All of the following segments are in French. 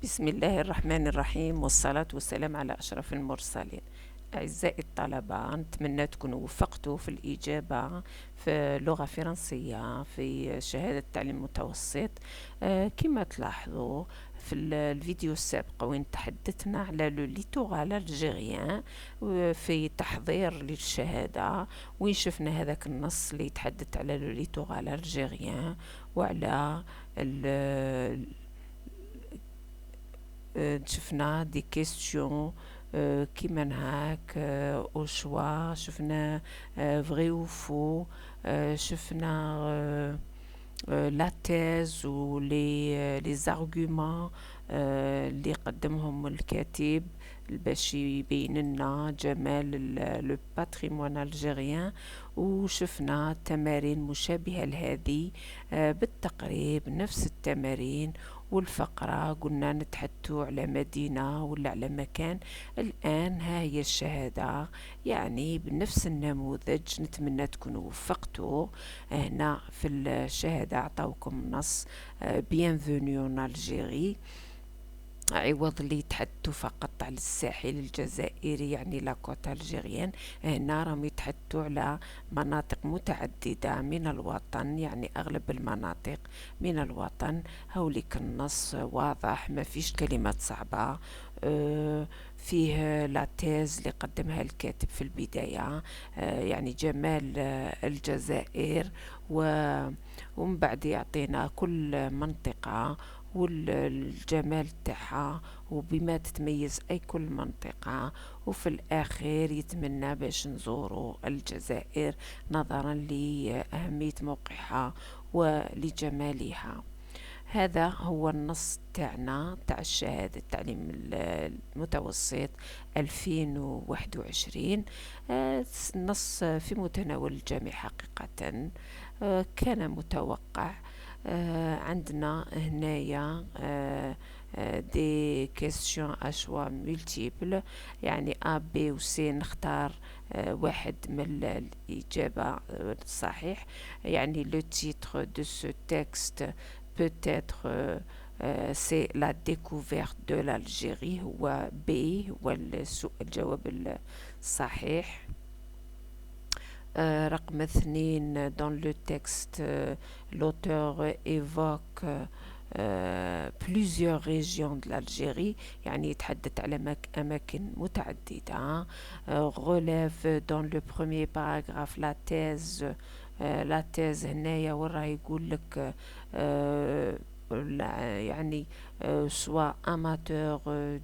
بسم الله الرحمن الرحيم، والصلاة والسلام على أشرف المرسلين. أعزائي الطلبة، نتمنى تكونوا وفقتوا في الإجابة في لغة فرنسية في شهادة التعليم المتوسط. كما تلاحظوا في الفيديو السابق وين تحدثنا على لو ليتورال الجيريان في تحضير للشهادة، وين شفنا هذاك النص اللي يتحدث على لو ليتورال الجيريان وعلى شفنا دي كيستيون كيما هاك او شوا، شفنا فري و فو، شفنا لا تيز و لي زارغومون اللي قدمهم الكاتب باش يبين لنا جمال لو باتريمون الجيريان، وشفنا تمارين مشابهة لهذه بالتقريب نفس التمارين. والفقرة قلنا نتحدثوا على مدينة ولا على مكان. الآن ها هي الشهادة، يعني بنفس النموذج. نتمنى تكونوا وفقتوا. هنا في الشهادة عطاوكم نص bienvenue en Algérie، عوض اللي يتحدثوا فقط على الساحل الجزائري يعني لاكوت الجيريان. هنا راهم يتحدثوا على مناطق متعددة من الوطن، يعني أغلب المناطق من الوطن. هوليك النص واضح، ما فيش كلمات صعبة. فيه لاتيز اللي قدمها الكاتب في البداية، يعني جمال الجزائر، ومن بعد يعطينا كل منطقة والجمال تاعها وبما تتميز أي كل منطقة. وفي الآخر يتمنى باش نزوروا الجزائر نظرا لأهمية موقعها ولجمالها. هذا هو النص تاعنا تاع الشهادة التعليم المتوسط 2021. النص في متناول الجميع حقيقة، كان متوقع. عندنا هنايا دي كيستيون اشوا مولتيبل، يعني ا بي و سي، نختار واحد من الإجابة الصحيح. يعني لو تيتر دو سو تكست peut-être c'est la découverte de l'Algérie، هو بي هو الجواب الصحيح. رقم 2 dans le texte l'auteur évoque plusieurs régions de l'Algérie، يعني يتحدث على أماكن متعددة. relève dans le premier paragraphe la thèse. لا تيز هنايا وراه يقول لك يعني soit amateur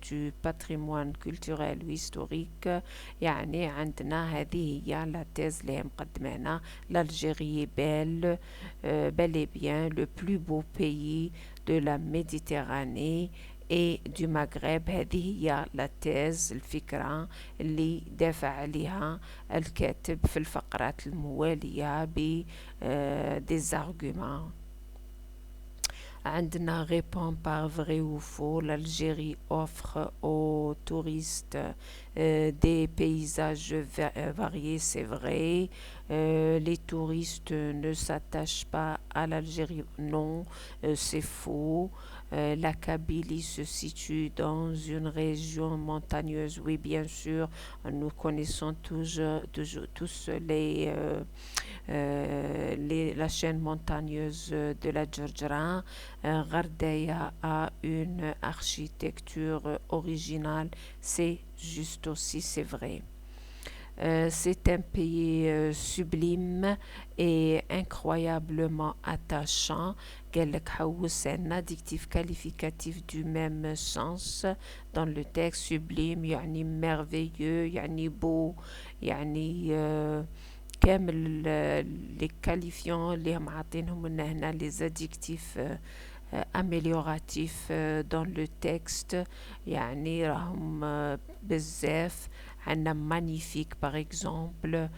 du patrimoine culturel ou historique. يعني عندنا هذه هي لا تيز اللي مقدمانا: l'Algérie belle bel et bien le plus beau pays de la Méditerranée et du Maghreb. هذه هي لا تيز، الفكرة اللي دافع عليها الكاتب في الفقرات الموالية ب des arguments. عندنا répond par vrai ou faux. L'Algérie offre aux touristes des paysages variés, c'est vrai. Les touristes ne s'attachent pas à l'Algérie, non, c'est faux. La Kabylie se situe dans une région montagneuse, oui bien sûr, nous connaissons tous la chaîne montagneuse de la Djerdjara. Ghardaïa a une architecture originale, c'est juste aussi, c'est vrai. C'est un pays sublime et incroyablement attachant. قالك حوس un adjectif qualificatif du même sens dans le texte. sublime يعني merveilleux، يعني beau، يعني كامل لي كاليفيون اللي هم عاطينهم لنا هنا لي زادجكتيف اميليوراتيف دون لو تكست، يعني راهم بزاف. عندنا مانيفيك باغ اكزومبل،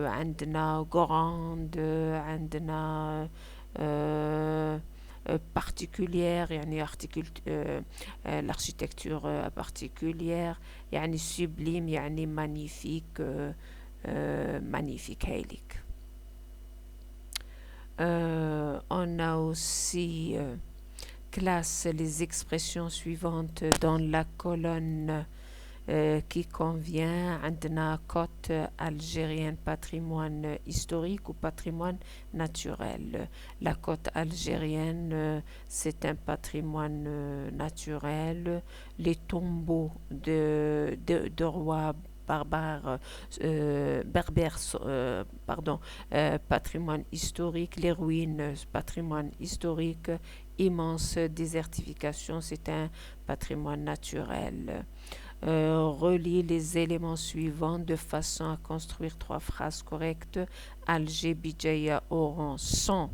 عندنا غراند، عندنا particulière يعني l'architecture particulière، يعني sublime يعني magnifique. magnifique هايليك. On a aussi classe les expressions suivantes dans la colonne qui convient. عندنا côte algérienne, patrimoine historique ou patrimoine naturel. La côte algérienne, c'est un patrimoine naturel. Les tombeaux de rois berbères, patrimoine historique. Les ruines, patrimoine historique. Immense désertification, c'est un patrimoine naturel. Relie les éléments suivants de façon à construire 3 phrases correctes. Alger, Bidjaya, Oran sont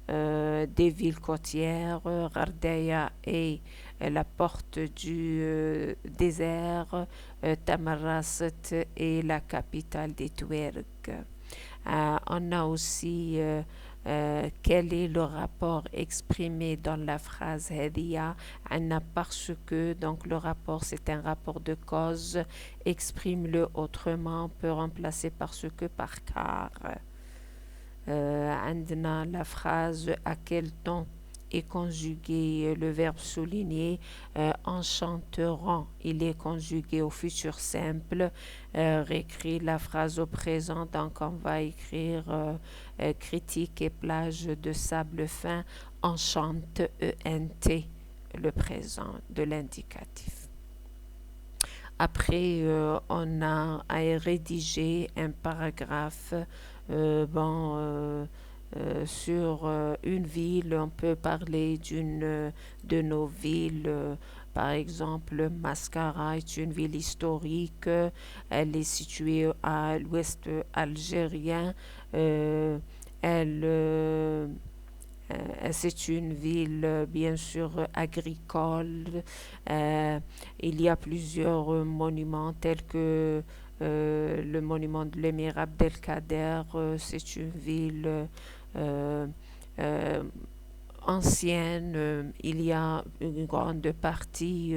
des villes côtières. Gardaya est la porte du désert. Tamarasset est la capitale des Touareg. On a aussi quel est le rapport exprimé dans la phrase هذه. Parce que, donc le rapport c'est un rapport de cause. Exprime-le autrement, on peut remplacer parce que par car. عندنا la phrase à quel temps est conjugué le verbe souligné. Enchanteront, il est conjugué au futur simple. Réécrit la phrase au présent, donc on va écrire critique et plage de sable fin. Enchante, ENT, le présent de l'indicatif. Après, on a à rédiger un paragraphe sur une ville. On peut parler d'une de nos villes. Par exemple, Mascara est une ville historique. Elle est située à l'ouest algérien. C'est une ville bien sûr agricole. Il y a plusieurs monuments tels que le monument de l'émir Abdelkader. C'est une ville euh, euh, ancienne. Il y a une grande partie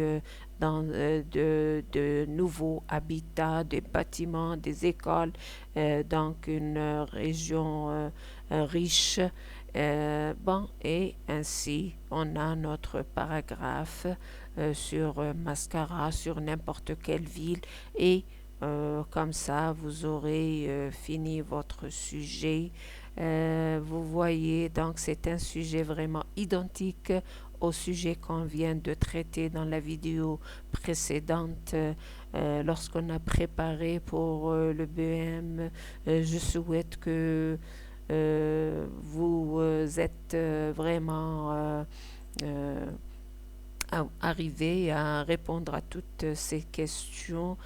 de nouveaux habitats, des bâtiments, des écoles. Donc une région riche. Et ainsi, on a notre paragraphe sur Mascara, sur n'importe quelle ville. Et comme ça, vous aurez fini votre sujet. Vous voyez, donc c'est un sujet vraiment identique au sujet qu'on vient de traiter dans la vidéo précédente. Lorsqu'on a préparé pour le BM, je souhaite que vous êtes vraiment arriver à répondre à toutes ces questions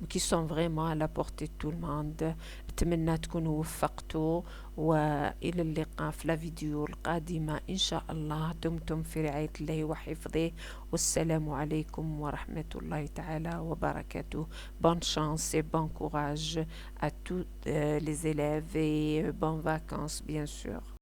qui sont vraiment à la portée de tout le monde. أتمنى تكونوا وفقتوا وإلى اللقاء في الفيديو القادمة إن شاء الله. دمتم في رعاية الله وحفظه والسلام عليكم ورحمة الله تعالى وبركاته. Bonne chance et bon courage à tous les élèves et bonnes vacances bien sûr.